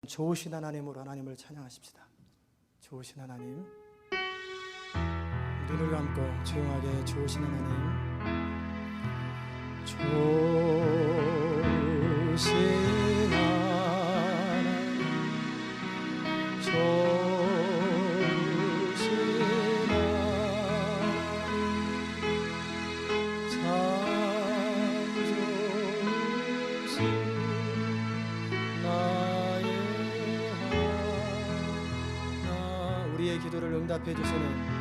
좋으신 하나님으로 하나님을 찬양하십시다. 좋으신 하나님, 눈을 감고 조용하게 좋으신 하나님, 좋으신 하나님, 좋으신 하나님, 참 좋으신 나의 하나. 우리의 기도를 응답해 주시는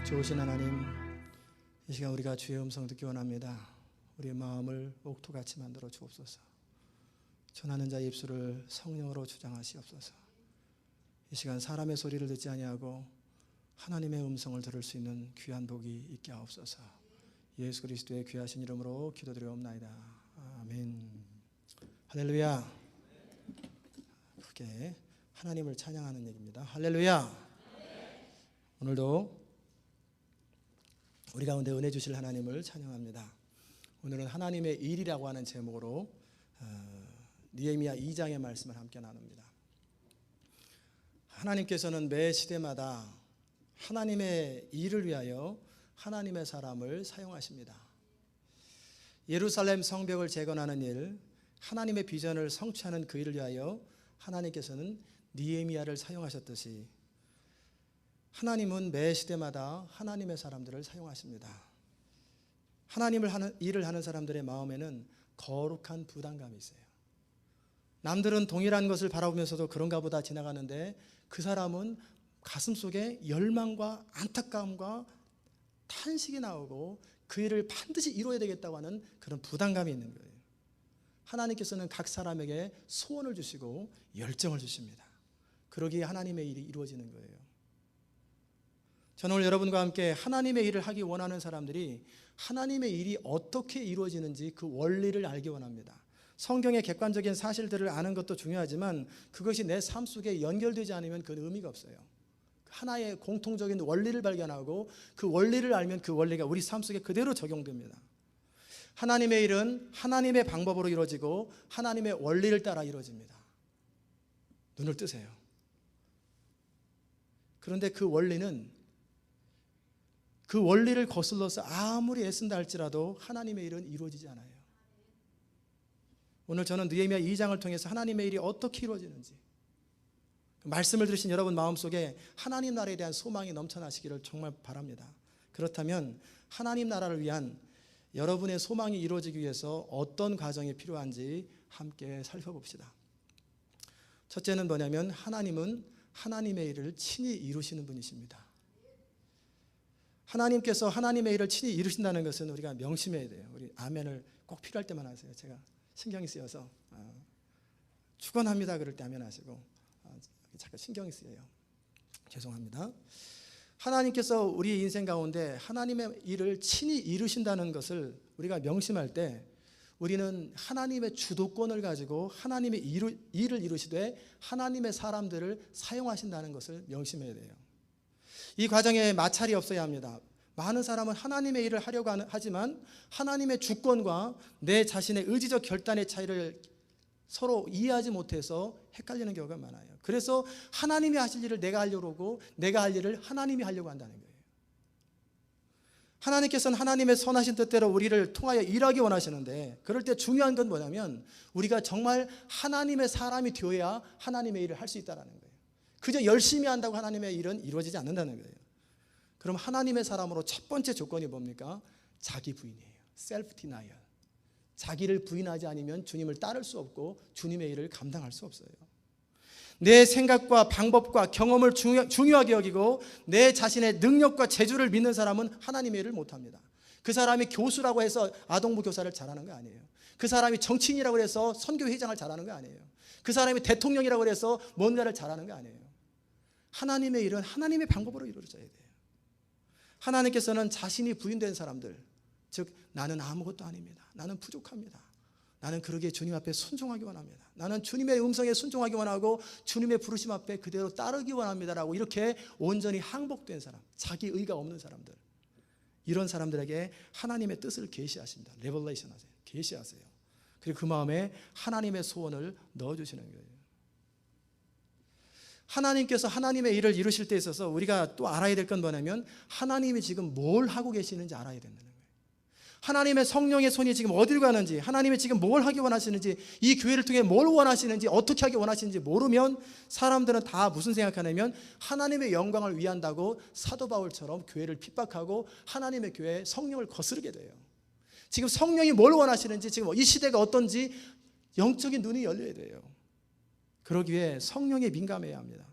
좋으신 하나님, 이 시간 우리가 주의 음성을 듣기 원합니다. 우리의 마음을 옥토같이 만들어 주옵소서. 전하는 자의 입술을 성령으로 주장하시옵소서. 이 시간 사람의 소리를 듣지 아니하고 하나님의 음성을 들을 수 있는 귀한 복이 있게 하옵소서. 예수 그리스도의 귀하신 이름으로 기도드리옵나이다. 아멘. 할렐루야. 크게 하나님을 찬양하는 얘기입니다. 할렐루야. 오늘도 우리 가운데 은혜 주실 하나님을 찬양합니다. 오늘은 하나님의 일이라고 하는 제목으로 느헤미야 2장의 말씀을 함께 나눕니다. 하나님께서는 매 시대마다 하나님의 일을 위하여 하나님의 사람을 사용하십니다. 예루살렘 성벽을 재건하는 일, 하나님의 비전을 성취하는 그 일을 위하여 하나님께서는 느헤미야를 사용하셨듯이 하나님은 매 시대마다 하나님의 사람들을 사용하십니다. 하나님을 하는 일을 하는 사람들의 마음에는 거룩한 부담감이 있어요. 남들은 동일한 것을 바라보면서도 그런가 보다 지나가는데 그 사람은 가슴속에 열망과 안타까움과 탄식이 나오고 그 일을 반드시 이루어야 되겠다고 하는 그런 부담감이 있는 거예요. 하나님께서는 각 사람에게 소원을 주시고 열정을 주십니다. 그러기에 하나님의 일이 이루어지는 거예요. 저는 오늘 여러분과 함께 하나님의 일을 하기 원하는 사람들이 하나님의 일이 어떻게 이루어지는지 그 원리를 알기 원합니다. 성경의 객관적인 사실들을 아는 것도 중요하지만 그것이 내 삶 속에 연결되지 않으면 그건 의미가 없어요. 하나의 공통적인 원리를 발견하고 그 원리를 알면 그 원리가 우리 삶 속에 그대로 적용됩니다. 하나님의 일은 하나님의 방법으로 이루어지고 하나님의 원리를 따라 이루어집니다. 눈을 뜨세요. 그런데 그 원리를 거슬러서 아무리 애쓴다 할지라도 하나님의 일은 이루어지지 않아요. 오늘 저는 느헤미야 2장을 통해서 하나님의 일이 어떻게 이루어지는지 말씀을 들으신 여러분 마음속에 하나님 나라에 대한 소망이 넘쳐나시기를 정말 바랍니다. 그렇다면 하나님 나라를 위한 여러분의 소망이 이루어지기 위해서 어떤 과정이 필요한지 함께 살펴봅시다. 첫째는 뭐냐면 하나님은 하나님의 일을 친히 이루시는 분이십니다. 하나님께서 하나님의 일을 친히 이루신다는 것은 우리가 명심해야 돼요. 우리 아멘을 꼭 필요할 때만 하세요. 제가 신경이 쓰여서 축원합니다 그럴 때 아멘 하시고 잠깐 신경이 쓰여요. 죄송합니다. 하나님께서 우리 인생 가운데 하나님의 일을 친히 이루신다는 것을 우리가 명심할 때 우리는 하나님의 주도권을 가지고 하나님의 일을 이루시되 하나님의 사람들을 사용하신다는 것을 명심해야 돼요. 이 과정에 마찰이 없어야 합니다. 많은 사람은 하나님의 일을 하려고 하지만 하나님의 주권과 내 자신의 의지적 결단의 차이를 서로 이해하지 못해서 헷갈리는 경우가 많아요. 그래서 하나님이 하실 일을 내가 하려고 하고 내가 할 일을 하나님이 하려고 한다는 거예요. 하나님께서는 하나님의 선하신 뜻대로 우리를 통하여 일하기 원하시는데 그럴 때 중요한 건 뭐냐면 우리가 정말 하나님의 사람이 되어야 하나님의 일을 할 수 있다는 거예요. 그저 열심히 한다고 하나님의 일은 이루어지지 않는다는 거예요. 그럼 하나님의 사람으로 첫 번째 조건이 뭡니까? 자기 부인이에요. 셀프 디나이얼. 자기를 부인하지 않으면 주님을 따를 수 없고 주님의 일을 감당할 수 없어요. 내 생각과 방법과 경험을 중요하게 여기고 내 자신의 능력과 재주를 믿는 사람은 하나님의 일을 못합니다. 그 사람이 교수라고 해서 아동부 교사를 잘하는 거 아니에요. 그 사람이 정치인이라고 해서 선교회장을 잘하는 거 아니에요. 그 사람이 대통령이라고 해서 뭔가를 잘하는 거 아니에요. 하나님의 일은 하나님의 방법으로 이루어져야 돼요. 하나님께서는 자신이 부인된 사람들, 즉 나는 아무것도 아닙니다, 나는 부족합니다, 나는 그러기에 주님 앞에 순종하기 원합니다, 나는 주님의 음성에 순종하기 원하고 주님의 부르심 앞에 그대로 따르기 원합니다라고 이렇게 온전히 항복된 사람, 자기 의가 없는 사람들, 이런 사람들에게 하나님의 뜻을 계시하십니다. 레벨레이션 하세요. 계시하세요. 그리고 그 마음에 하나님의 소원을 넣어주시는 거예요. 하나님께서 하나님의 일을 이루실 때 있어서 우리가 또 알아야 될 건 뭐냐면 하나님이 지금 뭘 하고 계시는지 알아야 된다는 거예요. 하나님의 성령의 손이 지금 어디로 가는지, 하나님이 지금 뭘 하기 원하시는지, 이 교회를 통해 뭘 원하시는지, 어떻게 하기 원하시는지 모르면 사람들은 다 무슨 생각하냐면 하나님의 영광을 위한다고 사도 바울처럼 교회를 핍박하고 하나님의 교회에 성령을 거스르게 돼요. 지금 성령이 뭘 원하시는지, 지금 이 시대가 어떤지 영적인 눈이 열려야 돼요. 그러기 위해 성령에 민감해야 합니다.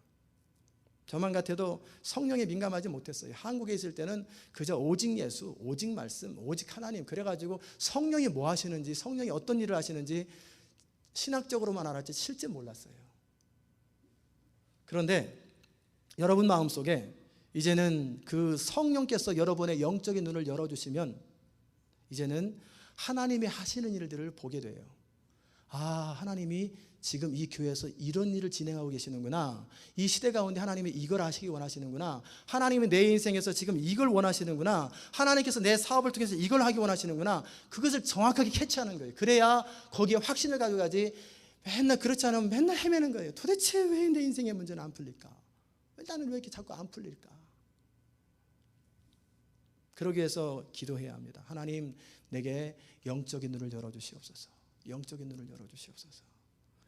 저만 같아도 성령에 민감하지 못했어요. 한국에 있을 때는 그저 오직 예수, 오직 말씀, 오직 하나님, 그래가지고 성령이 뭐 하시는지, 성령이 어떤 일을 하시는지 신학적으로만 알았지 실제 몰랐어요. 그런데 여러분 마음속에 이제는 그 성령께서 여러분의 영적인 눈을 열어주시면 이제는 하나님이 하시는 일들을 보게 돼요. 아, 하나님이 지금 이 교회에서 이런 일을 진행하고 계시는구나, 이 시대 가운데 하나님이 이걸 하시기 원하시는구나, 하나님이 내 인생에서 지금 이걸 원하시는구나, 하나님께서 내 사업을 통해서 이걸 하기 원하시는구나, 그것을 정확하게 캐치하는 거예요. 그래야 거기에 확신을 가져가지, 맨날 그렇지 않으면 맨날 헤매는 거예요. 도대체 왜 내 인생의 문제는 안 풀릴까? 나는 왜 이렇게 자꾸 안 풀릴까? 그러기 위해서 기도해야 합니다. 하나님, 내게 영적인 눈을 열어주시옵소서. 영적인 눈을 열어주시옵소서.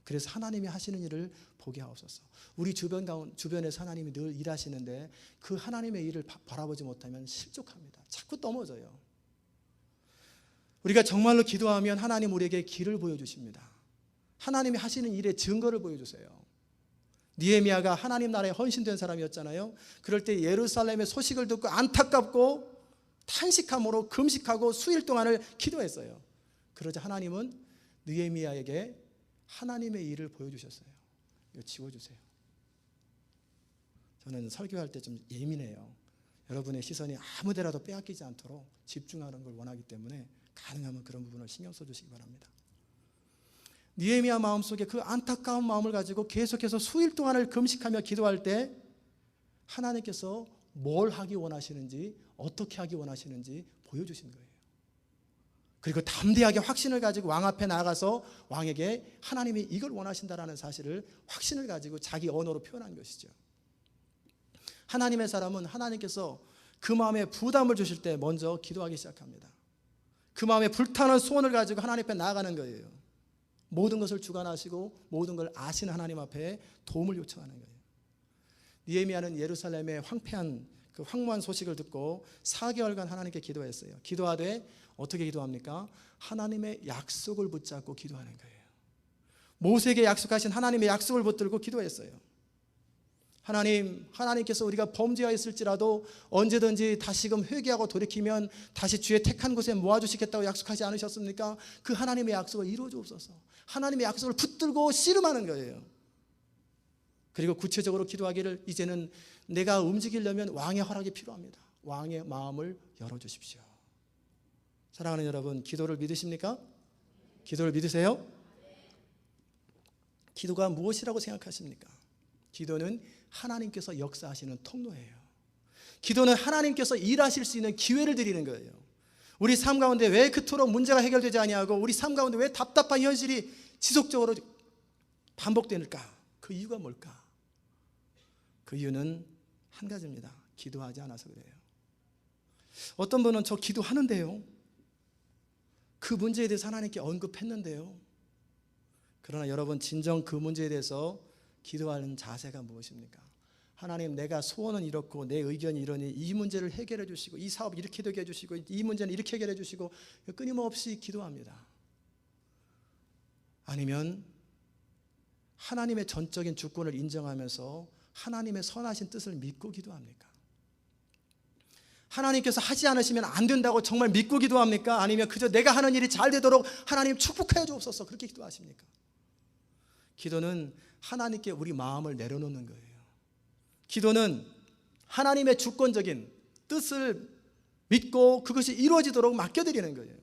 그래서 하나님이 하시는 일을 보게 하옵소서. 우리 주변에서 하나님이 늘 일하시는데 그 하나님의 일을 바라보지 못하면 실족합니다. 자꾸 넘어져요. 우리가 정말로 기도하면 하나님 우리에게 길을 보여주십니다. 하나님이 하시는 일의 증거를 보여주세요. 느헤미야가 하나님 나라에 헌신된 사람이었잖아요. 그럴 때 예루살렘의 소식을 듣고 안타깝고 탄식함으로 금식하고 수일 동안을 기도했어요. 그러자 하나님은 느헤미야에게 하나님의 일을 보여주셨어요. 이거 지워주세요. 저는 설교할 때 좀 예민해요. 여러분의 시선이 아무 데라도 빼앗기지 않도록 집중하는 걸 원하기 때문에 가능하면 그런 부분을 신경 써주시기 바랍니다. 느헤미야 마음속에 그 안타까운 마음을 가지고 계속해서 수일 동안을 금식하며 기도할 때 하나님께서 뭘 하기 원하시는지, 어떻게 하기 원하시는지 보여주신 거예요. 그리고 담대하게 확신을 가지고 왕 앞에 나가서 왕에게 하나님이 이걸 원하신다라는 사실을 확신을 가지고 자기 언어로 표현한 것이죠. 하나님의 사람은 하나님께서 그 마음에 부담을 주실 때 먼저 기도하기 시작합니다. 그 마음에 불타는 소원을 가지고 하나님 앞에 나아가는 거예요. 모든 것을 주관하시고 모든 걸 아시는 하나님 앞에 도움을 요청하는 거예요. 느헤미야는 예루살렘의 황폐한 그 황무한 소식을 듣고 4개월간 하나님께 기도했어요. 기도하되 어떻게 기도합니까? 하나님의 약속을 붙잡고 기도하는 거예요. 모세에게 약속하신 하나님의 약속을 붙들고 기도했어요. 하나님께서 우리가 범죄하였을지라도 언제든지 다시금 회개하고 돌이키면 다시 주의 택한 곳에 모아주시겠다고 약속하지 않으셨습니까? 그 하나님의 약속을 이루어 주옵소서. 하나님의 약속을 붙들고 씨름하는 거예요. 그리고 구체적으로 기도하기를, 이제는 내가 움직이려면 왕의 허락이 필요합니다. 왕의 마음을 열어주십시오. 사랑하는 여러분, 기도를 믿으십니까? 기도를 믿으세요? 기도가 무엇이라고 생각하십니까? 기도는 하나님께서 역사하시는 통로예요. 기도는 하나님께서 일하실 수 있는 기회를 드리는 거예요. 우리 삶 가운데 왜 그토록 문제가 해결되지 아니하고 우리 삶 가운데 왜 답답한 현실이 지속적으로 반복되는가? 그 이유가 뭘까? 그 이유는 한 가지입니다. 기도하지 않아서 그래요. 어떤 분은 저 기도하는데요, 그 문제에 대해서 하나님께 언급했는데요. 그러나 여러분, 진정 그 문제에 대해서 기도하는 자세가 무엇입니까? 하나님, 내가 소원은 이렇고 내 의견이 이러니 이 문제를 해결해 주시고 이 사업 이렇게 되게 해주시고 이 문제는 이렇게 해결해 주시고 끊임없이 기도합니다. 아니면 하나님의 전적인 주권을 인정하면서 하나님의 선하신 뜻을 믿고 기도합니까? 하나님께서 하지 않으시면 안 된다고 정말 믿고 기도합니까? 아니면 그저 내가 하는 일이 잘 되도록 하나님 축복해 주옵소서 그렇게 기도하십니까? 기도는 하나님께 우리 마음을 내려놓는 거예요. 기도는 하나님의 주권적인 뜻을 믿고 그것이 이루어지도록 맡겨드리는 거예요.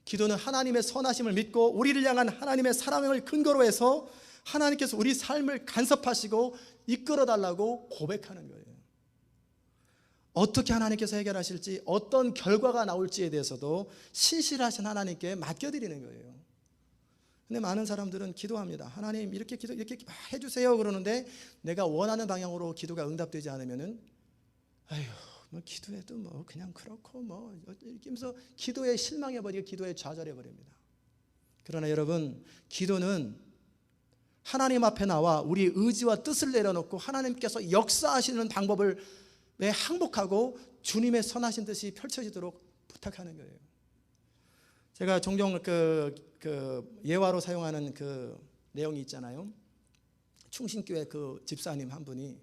기도는 하나님의 선하심을 믿고 우리를 향한 하나님의 사랑을 근거로 해서 하나님께서 우리 삶을 간섭하시고 이끌어달라고 고백하는 거예요. 어떻게 하나님께서 해결하실지, 어떤 결과가 나올지에 대해서도 신실하신 하나님께 맡겨드리는 거예요. 근데 많은 사람들은 기도합니다. 하나님 이렇게 해주세요 그러는데 내가 원하는 방향으로 기도가 응답되지 않으면은 아휴 뭐 기도해도 뭐 그냥 그렇고 뭐 이렇게 하면서 기도에 실망해버리고 기도에 좌절해버립니다. 그러나 여러분, 기도는 하나님 앞에 나와 우리 의지와 뜻을 내려놓고 하나님께서 역사하시는 방법을 항복하고 주님의 선하신 뜻이 펼쳐지도록 부탁하는 거예요. 제가 종종 예화로 사용하는 그 내용이 있잖아요. 충신교회 그 집사님 한 분이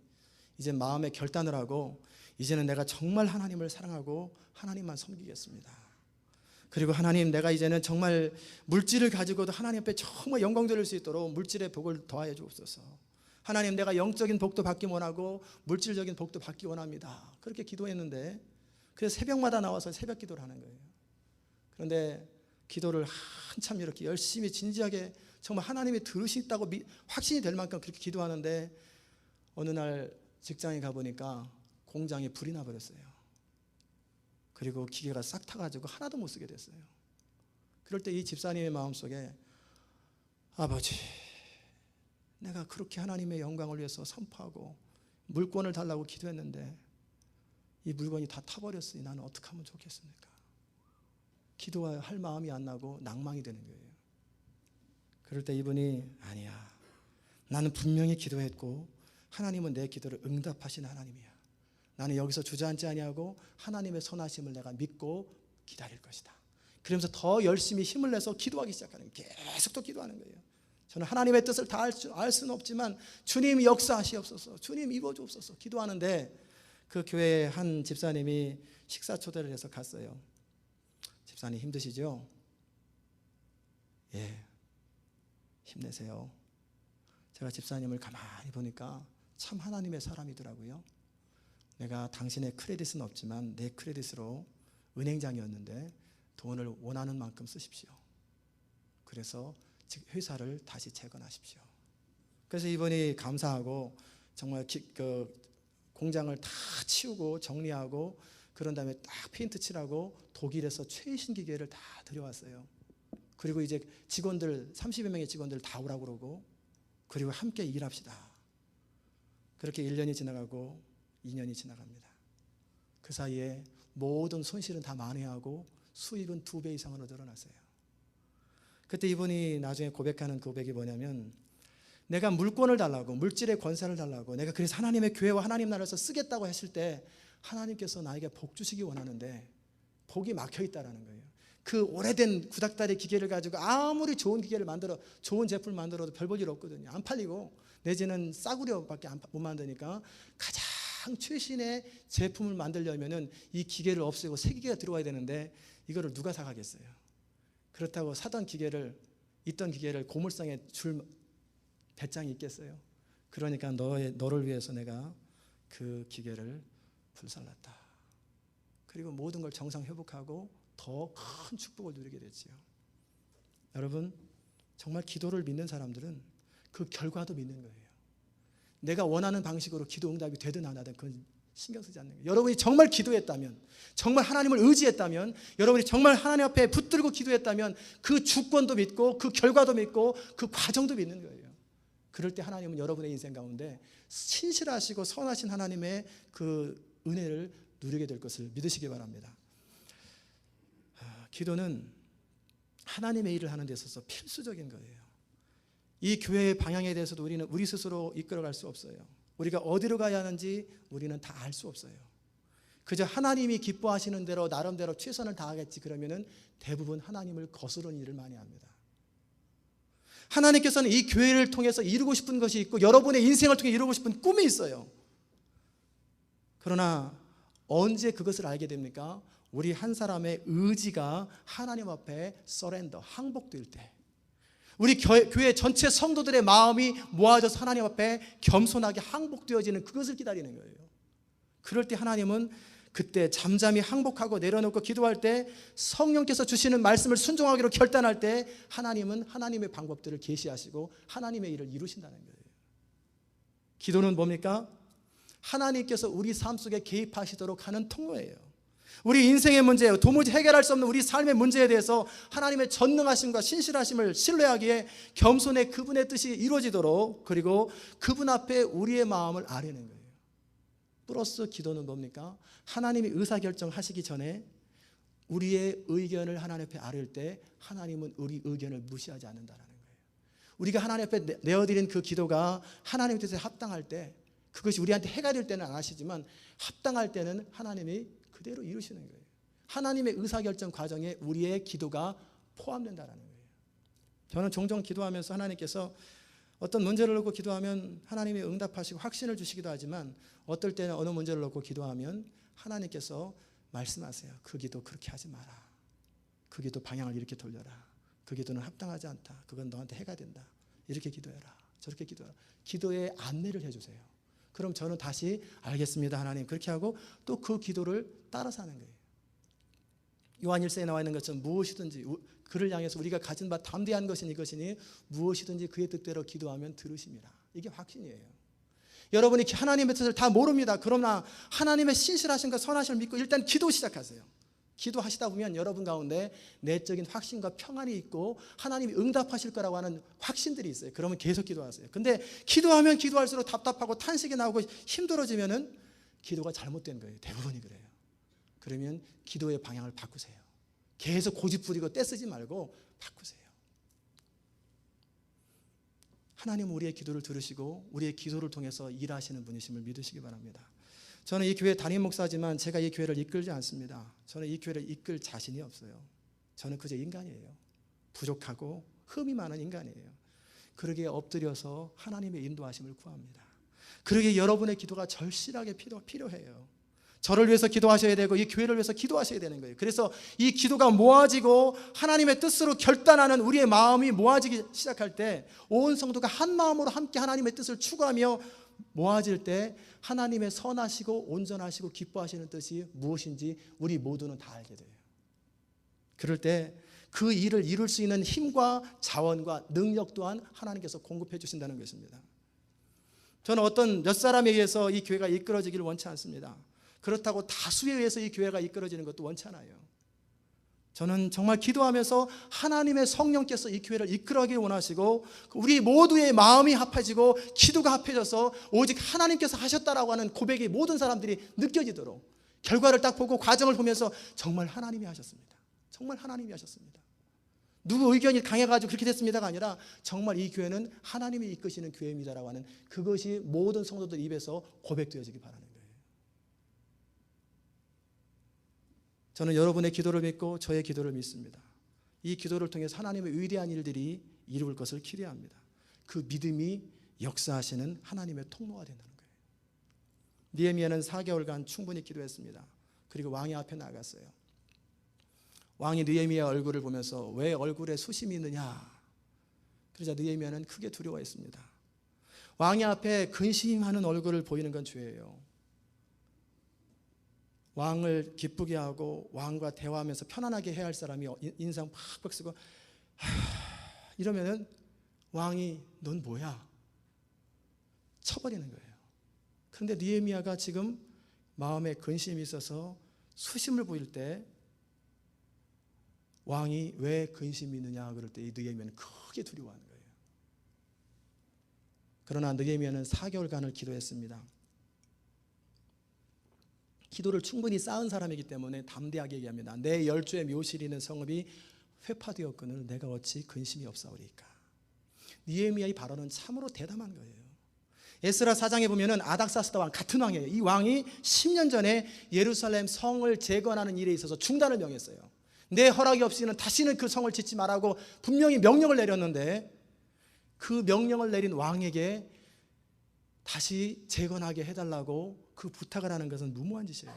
이제 마음에 결단을 하고 이제는 내가 정말 하나님을 사랑하고 하나님만 섬기겠습니다. 그리고 하나님, 내가 이제는 정말 물질을 가지고도 하나님 앞에 정말 영광 돌릴 수 있도록 물질의 복을 더하여 주옵소서. 하나님, 내가 영적인 복도 받기 원하고 물질적인 복도 받기 원합니다. 그렇게 기도했는데 그래서 새벽마다 나와서 새벽 기도를 하는 거예요. 그런데 기도를 한참 이렇게 열심히 진지하게 정말 하나님이 들으신다고 확신이 될 만큼 그렇게 기도하는데 어느 날 직장에 가보니까 공장에 불이 나버렸어요. 그리고 기계가 싹 타가지고 하나도 못 쓰게 됐어요. 그럴 때 이 집사님의 마음속에 아버지, 내가 그렇게 하나님의 영광을 위해서 선포하고 물건을 달라고 기도했는데 이 물건이 다 타버렸으니 나는 어떻게 하면 좋겠습니까? 기도할 마음이 안 나고 낭망이 되는 거예요. 그럴 때 이분이 아니야, 나는 분명히 기도했고 하나님은 내 기도를 응답하신 하나님이야. 나는 여기서 주저앉지 아니하고 하나님의 선하심을 내가 믿고 기다릴 것이다. 그러면서 더 열심히 힘을 내서 기도하기 시작하는 거예요. 계속 또 기도하는 거예요. 저는 하나님의 뜻을 다 알 수는 없지만 주님 역사하시옵소서, 주님 이루어주옵소서 기도하는데 그 교회에 한 집사님이 식사 초대를 해서 갔어요. 집사님 힘드시죠? 예, 힘내세요. 제가 집사님을 가만히 보니까 참 하나님의 사람이더라고요. 내가 당신의 크레딧은 없지만 내 크레딧으로 은행장이었는데 돈을 원하는 만큼 쓰십시오. 그래서 회사를 다시 재건하십시오. 그래서 이분이 감사하고 정말 공장을 다 치우고 정리하고 그런 다음에 딱 페인트 칠하고 독일에서 최신 기계를 다 들여왔어요. 그리고 이제 직원들 30여 명의 직원들 다 오라고 그러고 그리고 함께 일합시다. 그렇게 1년이 지나가고 2년이 지나갑니다. 그 사이에 모든 손실은 다 만회하고 수익은 2배 이상으로 늘어났어요. 그때 이분이 나중에 고백하는 고백이 뭐냐면 내가 물권을 달라고 물질의 권세를 달라고 내가 그래서 하나님의 교회와 하나님 나라에서 쓰겠다고 했을 때 하나님께서 나에게 복 주시기 원하는데 복이 막혀있다라는 거예요. 그 오래된 구닥다리 기계를 가지고 아무리 좋은 기계를 만들어 좋은 제품을 만들어도 별 볼 일 없거든요. 안 팔리고 내지는 싸구려밖에 못 만드니까 가장 최신의 제품을 만들려면은 이 기계를 없애고 새 기계가 들어와야 되는데 이거를 누가 사가겠어요? 그렇다고 있던 기계를 고물상에 줄 배짱이 있겠어요? 그러니까 너를 위해서 내가 그 기계를 불살랐다. 그리고 모든 걸 정상 회복하고 더 큰 축복을 누리게 됐지요. 여러분, 정말 기도를 믿는 사람들은 그 결과도 믿는 거예요. 내가 원하는 방식으로 기도 응답이 되든 안 하든 그건 신경 쓰지 않는 거예요. 여러분이 정말 기도했다면, 정말 하나님을 의지했다면, 여러분이 정말 하나님 앞에 붙들고 기도했다면 그 주권도 믿고 그 결과도 믿고 그 과정도 믿는 거예요. 그럴 때 하나님은 여러분의 인생 가운데 신실하시고 선하신 하나님의 그 은혜를 누리게 될 것을 믿으시기 바랍니다. 기도는 하나님의 일을 하는 데 있어서 필수적인 거예요. 이 교회의 방향에 대해서도 우리는 우리 스스로 이끌어갈 수 없어요. 우리가 어디로 가야 하는지 우리는 다 알 수 없어요. 그저 하나님이 기뻐하시는 대로 나름대로 최선을 다하겠지 그러면은 대부분 하나님을 거스르는 일을 많이 합니다. 하나님께서는 이 교회를 통해서 이루고 싶은 것이 있고 여러분의 인생을 통해 이루고 싶은 꿈이 있어요. 그러나 언제 그것을 알게 됩니까? 우리 한 사람의 의지가 하나님 앞에 서렌더, 항복될 때, 우리 교회 전체 성도들의 마음이 모아져서 하나님 앞에 겸손하게 항복되어지는 그것을 기다리는 거예요. 그럴 때 하나님은 그때 잠잠히 항복하고 내려놓고 기도할 때 성령께서 주시는 말씀을 순종하기로 결단할 때 하나님은 하나님의 방법들을 계시하시고 하나님의 일을 이루신다는 거예요. 기도는 뭡니까? 하나님께서 우리 삶 속에 개입하시도록 하는 통로예요. 우리 인생의 문제, 도무지 해결할 수 없는 우리 삶의 문제에 대해서 하나님의 전능하심과 신실하심을 신뢰하기에 겸손에 그분의 뜻이 이루어지도록, 그리고 그분 앞에 우리의 마음을 아뢰는 거예요. 플러스 기도는 뭡니까? 하나님이 의사결정하시기 전에 우리의 의견을 하나님 앞에 아뢰을 때 하나님은 우리 의견을 무시하지 않는다는 거예요. 우리가 하나님 앞에 내어드린 그 기도가 하나님의 뜻에 합당할 때, 그것이 우리한테 해가 될 때는 안 하시지만 합당할 때는 하나님이 그대로 이루시는 거예요. 하나님의 의사결정 과정에 우리의 기도가 포함된다는 거예요. 저는 종종 기도하면서 하나님께서 어떤 문제를 놓고 기도하면 하나님이 응답하시고 확신을 주시기도 하지만, 어떨 때는 어느 문제를 놓고 기도하면 하나님께서 말씀하세요. 그 기도 그렇게 하지 마라. 그 기도 방향을 이렇게 돌려라. 그 기도는 합당하지 않다. 그건 너한테 해가 된다. 이렇게 기도해라. 저렇게 기도해라. 기도의 안내를 해주세요. 그럼 저는 다시 알겠습니다 하나님 그렇게 하고 또 그 기도를 따라서 하는 거예요. 요한 1서에 나와 있는 것처럼 무엇이든지 그를 향해서 우리가 가진 바 담대한 것이니 이것이니 무엇이든지 그의 뜻대로 기도하면 들으십니다. 이게 확신이에요. 여러분이 하나님의 뜻을 다 모릅니다. 그러나 하나님의 신실하심과 선하심을 믿고 일단 기도 시작하세요. 기도하시다 보면 여러분 가운데 내적인 확신과 평안이 있고 하나님이 응답하실 거라고 하는 확신들이 있어요. 그러면 계속 기도하세요. 근데 기도하면 기도할수록 답답하고 탄식이 나오고 힘들어지면은 기도가 잘못된 거예요. 대부분이 그래요. 그러면 기도의 방향을 바꾸세요. 계속 고집부리고 떼쓰지 말고 바꾸세요. 하나님은 우리의 기도를 들으시고 우리의 기도를 통해서 일하시는 분이심을 믿으시기 바랍니다. 저는 이 교회 담임 목사지만 제가 이 교회를 이끌지 않습니다. 저는 이 교회를 이끌 자신이 없어요. 저는 그저 인간이에요. 부족하고 흠이 많은 인간이에요. 그러기에 엎드려서 하나님의 인도하심을 구합니다. 그러기에 여러분의 기도가 절실하게 필요해요. 저를 위해서 기도하셔야 되고 이 교회를 위해서 기도하셔야 되는 거예요. 그래서 이 기도가 모아지고 하나님의 뜻으로 결단하는 우리의 마음이 모아지기 시작할 때 온 성도가 한 마음으로 함께 하나님의 뜻을 추구하며 모아질 때 하나님의 선하시고 온전하시고 기뻐하시는 뜻이 무엇인지 우리 모두는 다 알게 돼요. 그럴 때 그 일을 이룰 수 있는 힘과 자원과 능력 또한 하나님께서 공급해 주신다는 것입니다. 저는 어떤 몇 사람에 의해서 이 교회가 이끌어지기를 원치 않습니다. 그렇다고 다수에 의해서 이 교회가 이끌어지는 것도 원치 않아요. 저는 정말 기도하면서 하나님의 성령께서 이 교회를 이끌어가길 원하시고 우리 모두의 마음이 합해지고 기도가 합해져서 오직 하나님께서 하셨다라고 하는 고백이 모든 사람들이 느껴지도록 결과를 딱 보고 과정을 보면서 정말 하나님이 하셨습니다. 정말 하나님이 하셨습니다. 누구 의견이 강해가지고 그렇게 됐습니다가 아니라 정말 이 교회는 하나님이 이끄시는 교회입니다라고 하는 그것이 모든 성도들 입에서 고백되어지기 바라는 거예요. 저는 여러분의 기도를 믿고 저의 기도를 믿습니다. 이 기도를 통해서 하나님의 위대한 일들이 이루어질 것을 기대합니다. 그 믿음이 역사하시는 하나님의 통로가 된다는 거예요. 느헤미야는 4개월간 충분히 기도했습니다. 그리고 왕의 앞에 나갔어요. 왕이 느헤미야 얼굴을 보면서 왜 얼굴에 수심이 있느냐? 그러자 느헤미야는 크게 두려워했습니다. 왕의 앞에 근심하는 얼굴을 보이는 건 죄예요. 왕을 기쁘게 하고 왕과 대화하면서 편안하게 해야 할 사람이 인상 팍팍 쓰고 이러면은 왕이 넌 뭐야? 쳐버리는 거예요. 그런데 느헤미야가 지금 마음에 근심이 있어서 수심을 보일 때 왕이 왜 근심이 있느냐 그럴 때 이 느헤미야는 크게 두려워하는 거예요. 그러나 느헤미야는 4개월간을 기도했습니다. 기도를 충분히 쌓은 사람이기 때문에 담대하게 얘기합니다. 내 열조의 묘실이 있는 성읍이 회파되었거늘 내가 어찌 근심이 없사오리까. 느헤미야의 발언은 참으로 대담한 거예요. 에스라 4장에 보면은 아닥사스다 왕 같은 왕이에요. 이 왕이 10년 전에 예루살렘 성을 재건하는 일에 있어서 중단을 명했어요. 내 허락이 없이는 다시는 그 성을 짓지 말라고 분명히 명령을 내렸는데 그 명령을 내린 왕에게 다시 재건하게 해달라고 그 부탁을 하는 것은 무모한 짓이에요.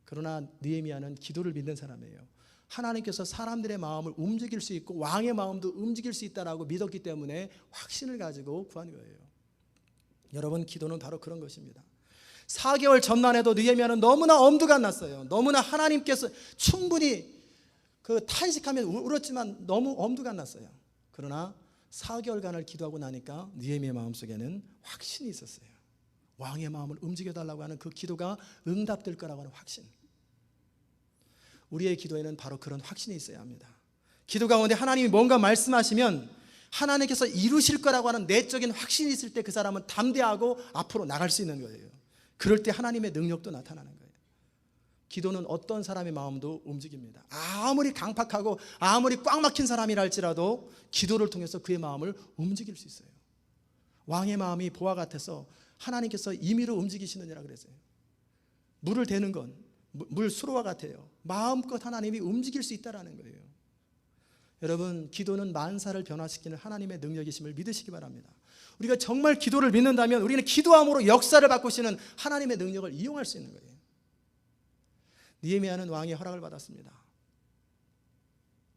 그러나 느헤미야는 기도를 믿는 사람이에요. 하나님께서 사람들의 마음을 움직일 수 있고 왕의 마음도 움직일 수 있다라고 믿었기 때문에 확신을 가지고 구한 거예요. 여러분, 기도는 바로 그런 것입니다. 4개월 전만 해도 느헤미야는 너무나 엄두가 안 났어요. 너무나 하나님께서 충분히 그 탄식하면 울었지만 너무 엄두가 안 났어요. 그러나 4개월간을 기도하고 나니까 느헤미야 마음속에는 확신이 있었어요. 왕의 마음을 움직여달라고 하는 그 기도가 응답될 거라고 하는 확신. 우리의 기도에는 바로 그런 확신이 있어야 합니다. 기도 가운데 하나님이 뭔가 말씀하시면 하나님께서 이루실 거라고 하는 내적인 확신이 있을 때 그 사람은 담대하고 앞으로 나갈 수 있는 거예요. 그럴 때 하나님의 능력도 나타나는 거예요. 기도는 어떤 사람의 마음도 움직입니다. 아무리 강팍하고 아무리 꽉 막힌 사람이라 할지라도 기도를 통해서 그의 마음을 움직일 수 있어요. 왕의 마음이 보화 같아서 하나님께서 임의로 움직이시느니라 그랬어요. 물을 대는 건 물 수로와 같아요. 마음껏 하나님이 움직일 수 있다는 거예요. 여러분, 기도는 만사를 변화시키는 하나님의 능력이심을 믿으시기 바랍니다. 우리가 정말 기도를 믿는다면 우리는 기도함으로 역사를 바꾸시는 하나님의 능력을 이용할 수 있는 거예요. 느헤미야는 왕의 허락을 받았습니다.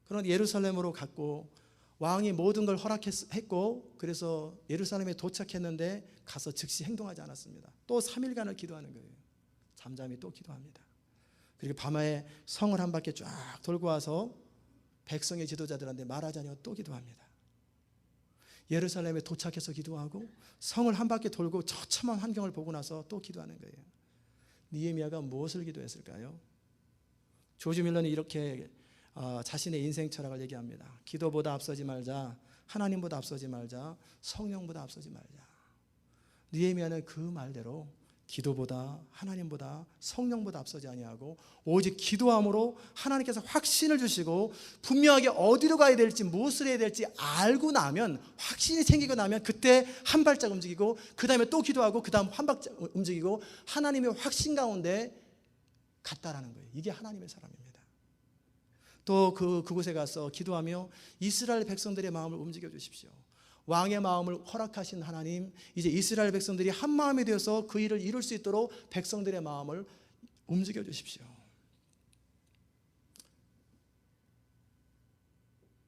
그런데 예루살렘으로 갔고 왕이 모든 걸 허락했고 그래서 예루살렘에 도착했는데 가서 즉시 행동하지 않았습니다. 또 3일간을 기도하는 거예요. 잠잠히 또 기도합니다. 그리고 밤에 성을 한 바퀴 쫙 돌고 와서 백성의 지도자들한테 말하자니 또 기도합니다. 예루살렘에 도착해서 기도하고 성을 한 바퀴 돌고 처참한 환경을 보고 나서 또 기도하는 거예요. 느헤미야가 무엇을 기도했을까요? 조지 밀런이 이렇게 자신의 인생 철학을 얘기합니다. 기도보다 앞서지 말자, 하나님보다 앞서지 말자, 성령보다 앞서지 말자. 느헤미야는 그 말대로 기도보다 하나님보다 성령보다 앞서지 아니하고 오직 기도함으로 하나님께서 확신을 주시고 분명하게 어디로 가야 될지 무엇을 해야 될지 알고 나면 확신이 생기고 나면 그때 한 발짝 움직이고 그 다음에 또 기도하고 그 다음 한 발짝 움직이고 하나님의 확신 가운데 갔다라는 거예요. 이게 하나님의 사람입니다. 또 그곳에 가서 기도하며 이스라엘 백성들의 마음을 움직여 주십시오. 왕의 마음을 허락하신 하나님, 이제 이스라엘 백성들이 한 마음이 되어서 그 일을 이룰 수 있도록 백성들의 마음을 움직여 주십시오.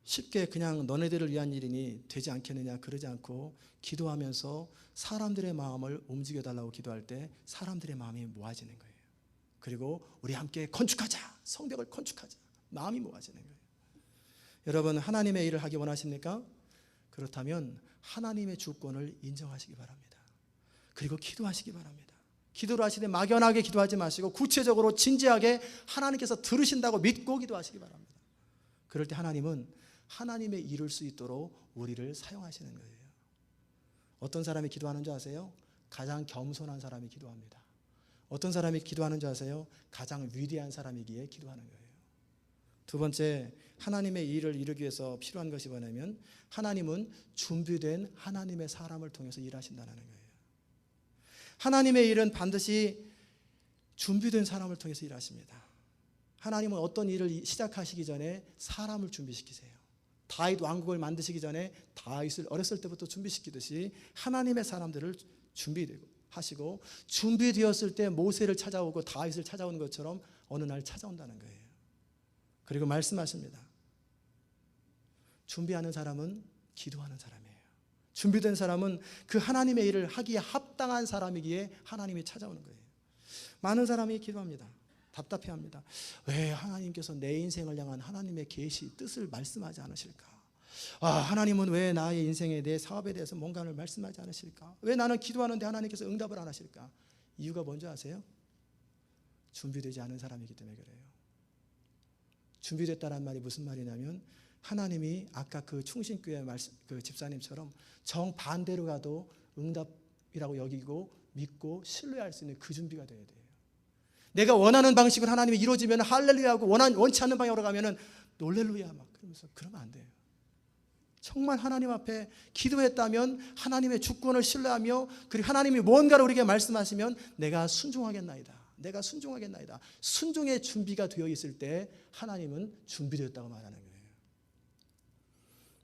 쉽게 그냥 너네들을 위한 일이니 되지 않겠느냐 그러지 않고 기도하면서 사람들의 마음을 움직여달라고 기도할 때 사람들의 마음이 모아지는 거예요. 그리고 우리 함께 건축하자, 성벽을 건축하자, 마음이 모아지는 거예요. 여러분, 하나님의 일을 하기 원하십니까? 그렇다면 하나님의 주권을 인정하시기 바랍니다. 그리고 기도하시기 바랍니다. 기도를 하시되 막연하게 기도하지 마시고 구체적으로 진지하게 하나님께서 들으신다고 믿고 기도하시기 바랍니다. 그럴 때 하나님은 하나님의 이룰 수 있도록 우리를 사용하시는 거예요. 어떤 사람이 기도하는 줄 아세요? 가장 겸손한 사람이 기도합니다. 어떤 사람이 기도하는 줄 아세요? 가장 위대한 사람이기에 기도하는 거예요. 두 번째, 하나님의 일을 이루기 위해서 필요한 것이 뭐냐면 하나님은 준비된 하나님의 사람을 통해서 일하신다는 거예요. 하나님의 일은 반드시 준비된 사람을 통해서 일하십니다. 하나님은 어떤 일을 시작하시기 전에 사람을 준비시키세요. 다윗 왕국을 만드시기 전에 다윗을 어렸을 때부터 준비시키듯이 하나님의 사람들을 준비하시고 준비되었을 때 모세를 찾아오고 다윗을 찾아오는 것처럼 어느 날 찾아온다는 거예요. 그리고 말씀하십니다. 준비하는 사람은 기도하는 사람이에요. 준비된 사람은 그 하나님의 일을 하기에 합당한 사람이기에 하나님이 찾아오는 거예요. 많은 사람이 기도합니다. 답답해합니다. 왜 하나님께서 내 인생을 향한 하나님의 계시, 뜻을 말씀하지 않으실까? 하나님은 왜 나의 인생에 내 사업에 대해서 뭔가를 말씀하지 않으실까? 왜 나는 기도하는데 하나님께서 응답을 안 하실까? 이유가 뭔지 아세요? 준비되지 않은 사람이기 때문에 그래요. 준비됐다는 말이 무슨 말이냐면 하나님이 아까 그 충신교회 그 집사님처럼 정반대로 가도 응답이라고 여기고 믿고 신뢰할 수 있는 그 준비가 돼야 돼요. 내가 원하는 방식으로 하나님이 이루어지면 할렐루야하고 원치 않는 방향으로 가면 놀렐루야 막 그러면서 그러면 안 돼요. 정말 하나님 앞에 기도했다면 하나님의 주권을 신뢰하며 그리고 하나님이 뭔가를 우리에게 말씀하시면 내가 순종하겠나이다. 내가 순종하겠나이다. 순종의 준비가 되어 있을 때 하나님은 준비되었다고 말하는 거예요.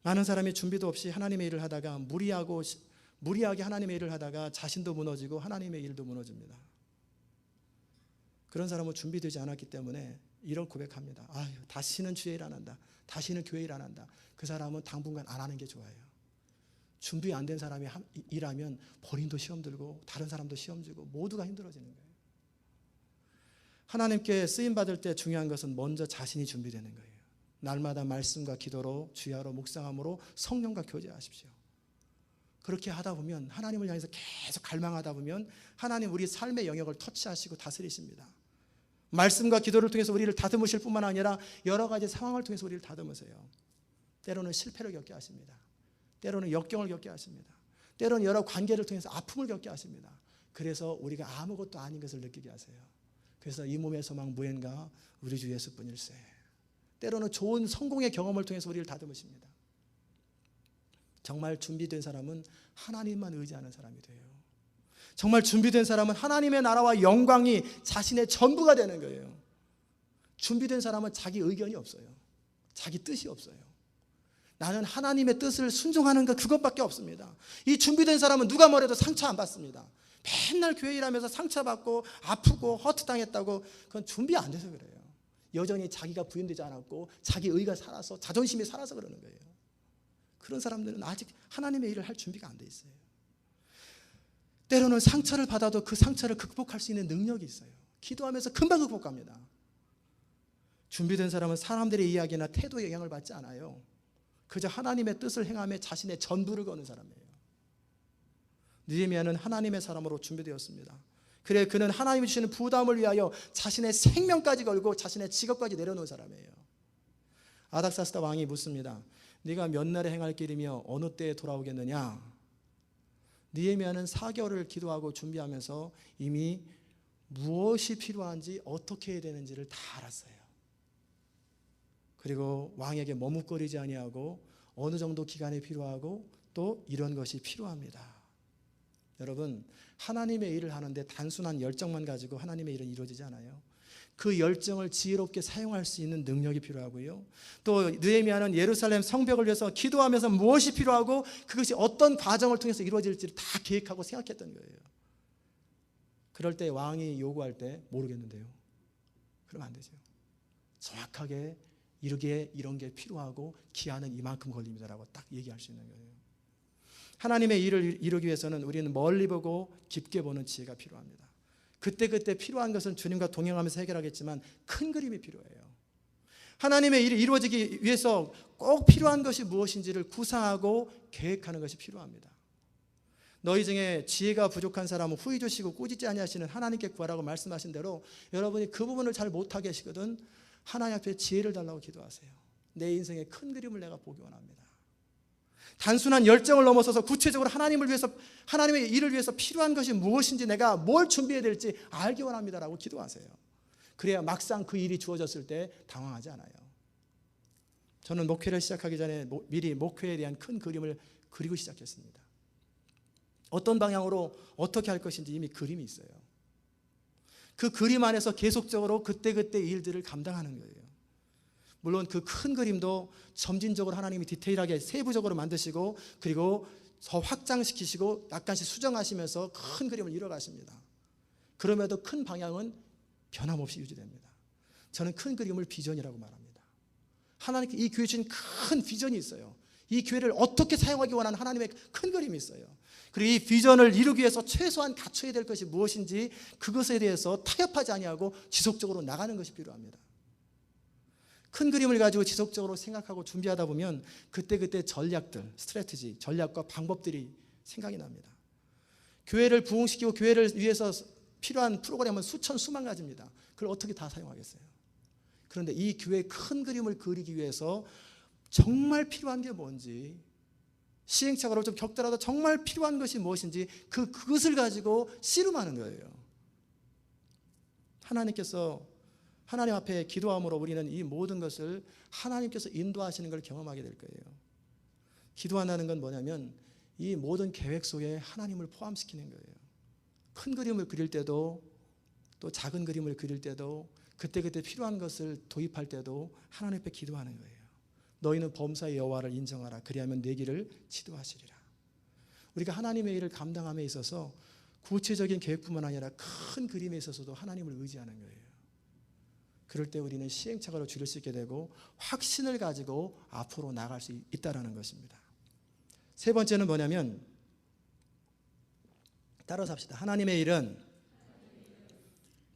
많은 사람이 준비도 없이 하나님의 일을 하다가 무리하게 하나님의 일을 하다가 자신도 무너지고 하나님의 일도 무너집니다. 그런 사람은 준비되지 않았기 때문에 이런 고백합니다. 아유, 다시는 주의 일 안 한다. 다시는 교회 일 안 한다. 그 사람은 당분간 안 하는 게 좋아요. 준비 안 된 사람이 일하면 본인도 시험 들고 다른 사람도 시험 지고 모두가 힘들어지는 거예요. 하나님께 쓰임 받을 때 중요한 것은 먼저 자신이 준비되는 거예요. 날마다 말씀과 기도로 주야로 묵상함으로 성령과 교제하십시오. 그렇게 하다 보면 하나님을 향해서 계속 갈망하다 보면 하나님 우리 삶의 영역을 터치하시고 다스리십니다. 말씀과 기도를 통해서 우리를 다듬으실 뿐만 아니라 여러 가지 상황을 통해서 우리를 다듬으세요. 때로는 실패를 겪게 하십니다. 때로는 역경을 겪게 하십니다. 때로는 여러 관계를 통해서 아픔을 겪게 하십니다. 그래서 우리가 아무것도 아닌 것을 느끼게 하세요. 그래서 이 몸의 소망 무엔가 우리 주 예수뿐일세. 때로는 좋은 성공의 경험을 통해서 우리를 다듬으십니다. 정말 준비된 사람은 하나님만 의지하는 사람이 돼요. 정말 준비된 사람은 하나님의 나라와 영광이 자신의 전부가 되는 거예요. 준비된 사람은 자기 의견이 없어요. 자기 뜻이 없어요. 나는 하나님의 뜻을 순종하는 것 그것밖에 없습니다. 이 준비된 사람은 누가 뭐래도 상처 안 받습니다. 맨날 교회 일하면서 상처받고 아프고 허투당했다고 그건 준비 안 돼서 그래요. 여전히 자기가 부인되지 않았고 자기 의가 살아서 자존심이 살아서 그러는 거예요. 그런 사람들은 아직 하나님의 일을 할 준비가 안 돼 있어요. 때로는 상처를 받아도 그 상처를 극복할 수 있는 능력이 있어요. 기도하면서 금방 극복합니다. 준비된 사람은 사람들의 이야기나 태도에 영향을 받지 않아요. 그저 하나님의 뜻을 행하며 자신의 전부를 거는 사람이에요. 느헤미야는 하나님의 사람으로 준비되었습니다. 그래 그는 하나님이 주시는 부담을 위하여 자신의 생명까지 걸고 자신의 직업까지 내려놓은 사람이에요. 아닥사스다 왕이 묻습니다. 네가 몇 날에 행할 길이며 어느 때에 돌아오겠느냐? 느헤미야는 4개월을 기도하고 준비하면서 이미 무엇이 필요한지 어떻게 해야 되는지를 다 알았어요. 그리고 왕에게 머뭇거리지 아니하고 어느 정도 기간이 필요하고 또 이런 것이 필요합니다. 여러분, 하나님의 일을 하는데 단순한 열정만 가지고 하나님의 일은 이루어지지 않아요. 그 열정을 지혜롭게 사용할 수 있는 능력이 필요하고요. 또 느헤미야는 예루살렘 성벽을 위해서 기도하면서 무엇이 필요하고 그것이 어떤 과정을 통해서 이루어질지를 다 계획하고 생각했던 거예요. 그럴 때 왕이 요구할 때 모르겠는데요. 그러면 안 되죠. 정확하게 이르기에 이런 게 필요하고 기한은 이만큼 걸립니다라고 딱 얘기할 수 있는 거예요. 하나님의 일을 이루기 위해서는 우리는 멀리 보고 깊게 보는 지혜가 필요합니다. 그때그때 필요한 것은 주님과 동행하면서 해결하겠지만 큰 그림이 필요해요. 하나님의 일이 이루어지기 위해서 꼭 필요한 것이 무엇인지를 구상하고 계획하는 것이 필요합니다. 너희 중에 지혜가 부족한 사람은 후히 주시고 꾸짖지 아니하시는 하나님께 구하라고 말씀하신 대로 여러분이 그 부분을 잘 못하게 하시거든 하나님 앞에 지혜를 달라고 기도하세요. 내 인생의 큰 그림을 내가 보기 원합니다. 단순한 열정을 넘어서서 구체적으로 하나님을 위해서 하나님의 일을 위해서 필요한 것이 무엇인지 내가 뭘 준비해야 될지 알기 원합니다라고 기도하세요. 그래야 막상 그 일이 주어졌을 때 당황하지 않아요. 저는 목회를 시작하기 전에 미리 목회에 대한 큰 그림을 그리고 시작했습니다. 어떤 방향으로 어떻게 할 것인지 이미 그림이 있어요. 그 그림 안에서 계속적으로 그때그때 일들을 감당하는 거예요. 물론 그 큰 그림도 점진적으로 하나님이 디테일하게 세부적으로 만드시고 그리고 더 확장시키시고 약간씩 수정하시면서 큰 그림을 이뤄가십니다. 그럼에도 큰 방향은 변함없이 유지됩니다. 저는 큰 그림을 비전이라고 말합니다. 하나님께 이 교회 주신 큰 비전이 있어요. 이 교회를 어떻게 사용하기 원하는 하나님의 큰 그림이 있어요. 그리고 이 비전을 이루기 위해서 최소한 갖춰야 될 것이 무엇인지 그것에 대해서 타협하지 아니하고 지속적으로 나가는 것이 필요합니다. 큰 그림을 가지고 지속적으로 생각하고 준비하다 보면 그때그때 전략들, 스트래티지, 전략과 방법들이 생각이 납니다. 교회를 부흥시키고 교회를 위해서 필요한 프로그램은 수천 수만 가지입니다. 그걸 어떻게 다 사용하겠어요? 그런데 이 교회의 큰 그림을 그리기 위해서 정말 필요한 게 뭔지 시행착오를 좀 겪더라도 정말 필요한 것이 무엇인지 그것을 가지고 씨름하는 거예요. 하나님께서 하나님 앞에 기도함으로 우리는 이 모든 것을 하나님께서 인도하시는 걸 경험하게 될 거예요. 기도한다는 건 뭐냐면 이 모든 계획 속에 하나님을 포함시키는 거예요. 큰 그림을 그릴 때도 또 작은 그림을 그릴 때도 그때그때 필요한 것을 도입할 때도 하나님 앞에 기도하는 거예요. 너희는 범사의 여호와를 인정하라. 그리하면 내 길을 지도하시리라. 우리가 하나님의 일을 감당함에 있어서 구체적인 계획뿐만 아니라 큰 그림에 있어서도 하나님을 의지하는 거예요. 그럴 때 우리는 시행착오를 줄일 수 있게 되고 확신을 가지고 앞으로 나아갈 수 있다는 것입니다. 세 번째는 뭐냐면, 따라서 합시다. 하나님의 일은,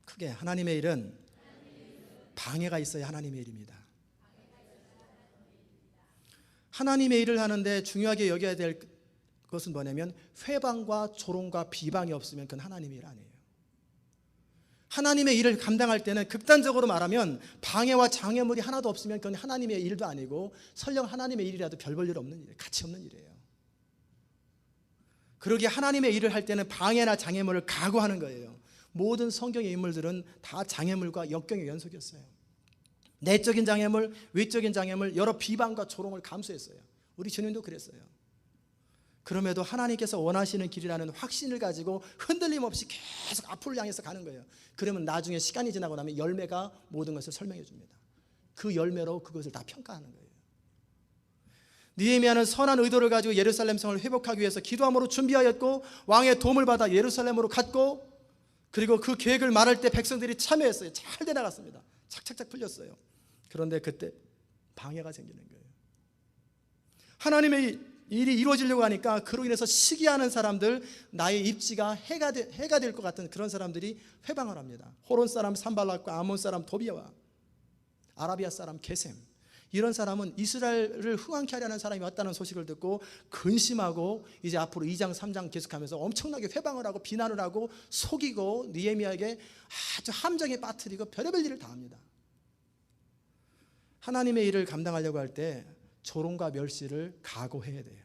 크게, 하나님의 일은 방해가 있어야 하나님의 일입니다. 하나님의 일을 하는데 중요하게 여겨야 될 것은 뭐냐면, 회방과 조롱과 비방이 없으면 그건 하나님의 일 아니에요. 하나님의 일을 감당할 때는 극단적으로 말하면 방해와 장애물이 하나도 없으면 그건 하나님의 일도 아니고 설령 하나님의 일이라도 별 볼 일 없는 일이에요. 가치 없는 일이에요. 그러기에 하나님의 일을 할 때는 방해나 장애물을 각오하는 거예요. 모든 성경의 인물들은 다 장애물과 역경의 연속이었어요. 내적인 장애물, 외적인 장애물, 여러 비방과 조롱을 감수했어요. 우리 주님도 그랬어요. 그럼에도 하나님께서 원하시는 길이라는 확신을 가지고 흔들림 없이 계속 앞을 향해서 가는 거예요. 그러면 나중에 시간이 지나고 나면 열매가 모든 것을 설명해 줍니다. 그 열매로 그것을 다 평가하는 거예요. 느헤미야는 선한 의도를 가지고 예루살렘 성을 회복하기 위해서 기도함으로 준비하였고 왕의 도움을 받아 예루살렘으로 갔고, 그리고 그 계획을 말할 때 백성들이 참여했어요. 잘 돼 나갔습니다. 착착착 풀렸어요. 그런데 그때 방해가 생기는 거예요. 하나님의 일이 이루어지려고 하니까 그로 인해서 시기하는 사람들, 나의 입지가 해가 될 것 같은 그런 사람들이 회방을 합니다. 호론 사람 산발락과 아몬 사람 도비아와 아라비아 사람 게셈, 이런 사람은 이스라엘을 흥왕케 하려는 사람이 왔다는 소식을 듣고 근심하고 이제 앞으로 2장 3장 계속하면서 엄청나게 회방을 하고 비난을 하고 속이고 느헤미야에게 아주 함정에 빠뜨리고 별의별 일을 다 합니다. 하나님의 일을 감당하려고 할 때 조롱과 멸시를 각오해야 돼요.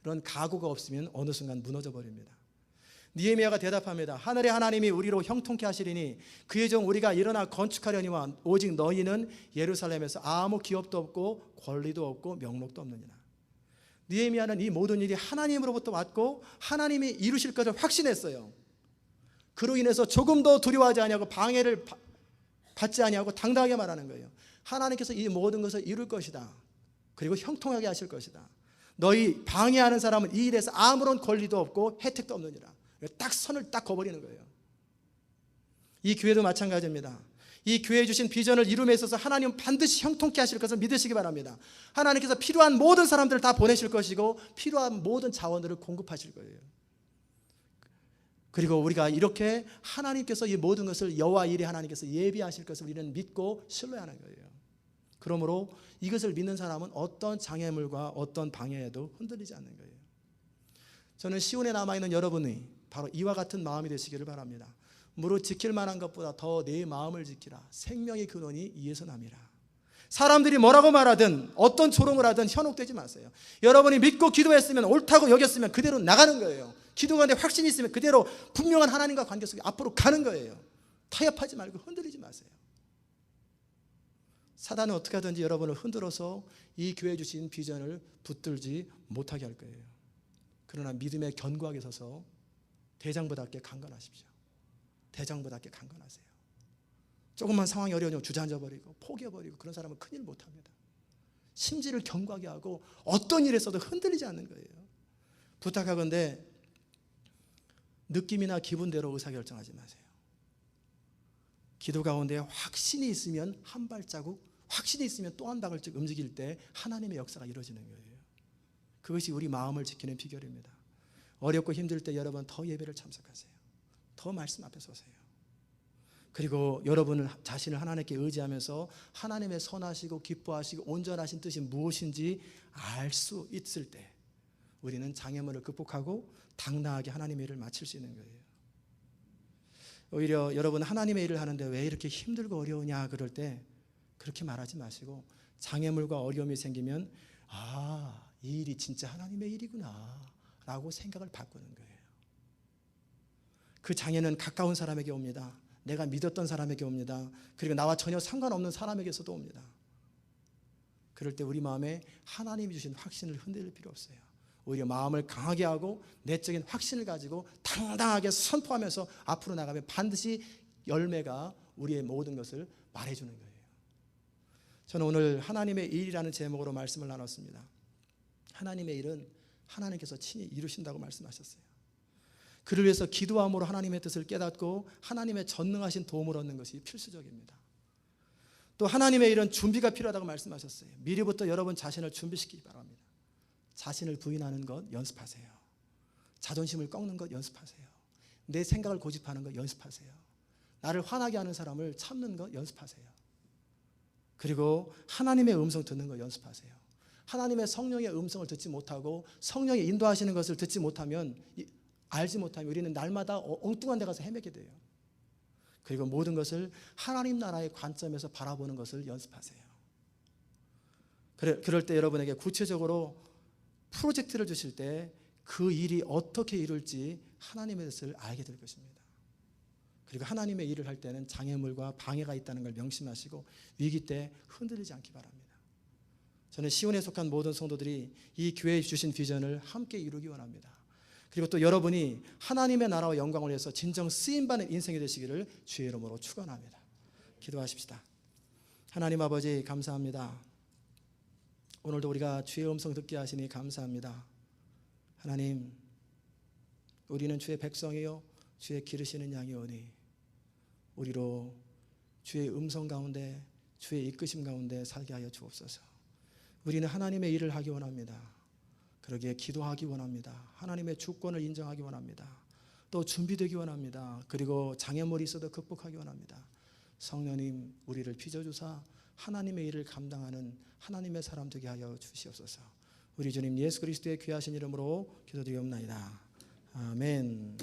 그런 각오가 없으면 어느 순간 무너져 버립니다. 느헤미야가 대답합니다. 하늘의 하나님이 우리로 형통케 하시리니 그의 종 우리가 일어나 건축하려니와 오직 너희는 예루살렘에서 아무 기업도 없고 권리도 없고 명록도 없느니라. 느헤미야는 이 모든 일이 하나님으로부터 왔고 하나님이 이루실 것을 확신했어요. 그로 인해서 조금도 두려워하지 아니하고 방해를 받지 아니하고 당당하게 말하는 거예요. 하나님께서 이 모든 것을 이룰 것이다. 그리고 형통하게 하실 것이다. 너희 방해하는 사람은 이 일에서 아무런 권리도 없고 혜택도 없느니라. 딱 선을 딱 그어버리는 거예요. 이 교회도 마찬가지입니다. 이 교회에 주신 비전을 이룸에 있어서 하나님은 반드시 형통케 하실 것을 믿으시기 바랍니다. 하나님께서 필요한 모든 사람들을 다 보내실 것이고 필요한 모든 자원들을 공급하실 거예요. 그리고 우리가 이렇게 하나님께서 이 모든 것을 여호와 일에 하나님께서 예비하실 것을 우리는 믿고 신뢰하는 거예요. 그러므로 이것을 믿는 사람은 어떤 장애물과 어떤 방해에도 흔들리지 않는 거예요. 저는 시온에 남아있는 여러분이 바로 이와 같은 마음이 되시기를 바랍니다. 무릇 지킬 만한 것보다 더 내 마음을 지키라. 생명의 근원이 이에서 남이라. 사람들이 뭐라고 말하든 어떤 조롱을 하든 현혹되지 마세요. 여러분이 믿고 기도했으면 옳다고 여겼으면 그대로 나가는 거예요. 기도 가운데 확신이 있으면 그대로 분명한 하나님과 관계 속에 앞으로 가는 거예요. 타협하지 말고 흔들리지 마세요. 사단은 어떻게 하든지 여러분을 흔들어서 이 교회에 주신 비전을 붙들지 못하게 할 거예요. 그러나 믿음의 견고하게 서서 대장부답게 강건하십시오. 대장부답게 강건하세요. 조금만 상황이 어려우면 주저앉아버리고 포기해버리고 그런 사람은 큰일 못합니다. 심지를 견고하게 하고 어떤 일에서도 흔들리지 않는 거예요. 부탁하건대 느낌이나 기분대로 의사결정하지 마세요. 기도 가운데 확신이 있으면 한 발자국, 확신이 있으면 또 한 발자국 움직일 때 하나님의 역사가 이루어지는 거예요. 그것이 우리 마음을 지키는 비결입니다. 어렵고 힘들 때 여러분 더 예배를 참석하세요. 더 말씀 앞에 서세요. 그리고 여러분을 자신을 하나님께 의지하면서 하나님의 선하시고 기뻐하시고 온전하신 뜻이 무엇인지 알 수 있을 때 우리는 장애물을 극복하고 당당하게 하나님의 일을 마칠 수 있는 거예요. 오히려 여러분 하나님의 일을 하는데 왜 이렇게 힘들고 어려우냐 그럴 때 그렇게 말하지 마시고 장애물과 어려움이 생기면 이 일이 진짜 하나님의 일이구나 라고 생각을 바꾸는 거예요. 그 장애는 가까운 사람에게 옵니다. 내가 믿었던 사람에게 옵니다. 그리고 나와 전혀 상관없는 사람에게서도 옵니다. 그럴 때 우리 마음에 하나님이 주신 확신을 흔들릴 필요 없어요. 오히려 마음을 강하게 하고 내적인 확신을 가지고 당당하게 선포하면서 앞으로 나가면 반드시 열매가 우리의 모든 것을 말해주는 거예요. 저는 오늘 하나님의 일이라는 제목으로 말씀을 나눴습니다. 하나님의 일은 하나님께서 친히 이루신다고 말씀하셨어요. 그를 위해서 기도함으로 하나님의 뜻을 깨닫고 하나님의 전능하신 도움을 얻는 것이 필수적입니다. 또 하나님의 일은 준비가 필요하다고 말씀하셨어요. 미리부터 여러분 자신을 준비시키기 바랍니다. 자신을 부인하는 것 연습하세요. 자존심을 꺾는 것 연습하세요. 내 생각을 고집하는 것 연습하세요. 나를 화나게 하는 사람을 참는 것 연습하세요. 그리고 하나님의 음성 듣는 것 연습하세요. 하나님의 성령의 음성을 듣지 못하고 성령이 인도하시는 것을 듣지 못하면, 알지 못하면 우리는 날마다 엉뚱한 데 가서 헤매게 돼요. 그리고 모든 것을 하나님 나라의 관점에서 바라보는 것을 연습하세요. 그럴 때 여러분에게 구체적으로 프로젝트를 주실 때 그 일이 어떻게 이룰지 하나님의 뜻을 알게 될 것입니다. 그리고 하나님의 일을 할 때는 장애물과 방해가 있다는 걸 명심하시고 위기 때 흔들리지 않기 바랍니다. 저는 시온에 속한 모든 성도들이 이 교회에 주신 비전을 함께 이루기 원합니다. 그리고 또 여러분이 하나님의 나라와 영광을 위해서 진정 쓰임받는 인생이 되시기를 주의 이름으로 축원합니다. 기도하십시다. 하나님 아버지 감사합니다. 오늘도 우리가 주의 음성 듣게 하시니 감사합니다. 하나님, 우리는 주의 백성이요 주의 기르시는 양이오니 우리로 주의 음성 가운데, 주의 이끄심 가운데 살게 하여 주옵소서. 우리는 하나님의 일을 하기 원합니다. 그러기에 기도하기 원합니다. 하나님의 주권을 인정하기 원합니다. 또 준비되기 원합니다. 그리고 장애물이 있어도 극복하기 원합니다. 성령님, 우리를 빚어주사 하나님의 일을 감당하는 하나님의 사람 되게 하여 주시옵소서. 우리 주님 예수 그리스도의 귀하신 이름으로 기도드리옵나이다. 아멘.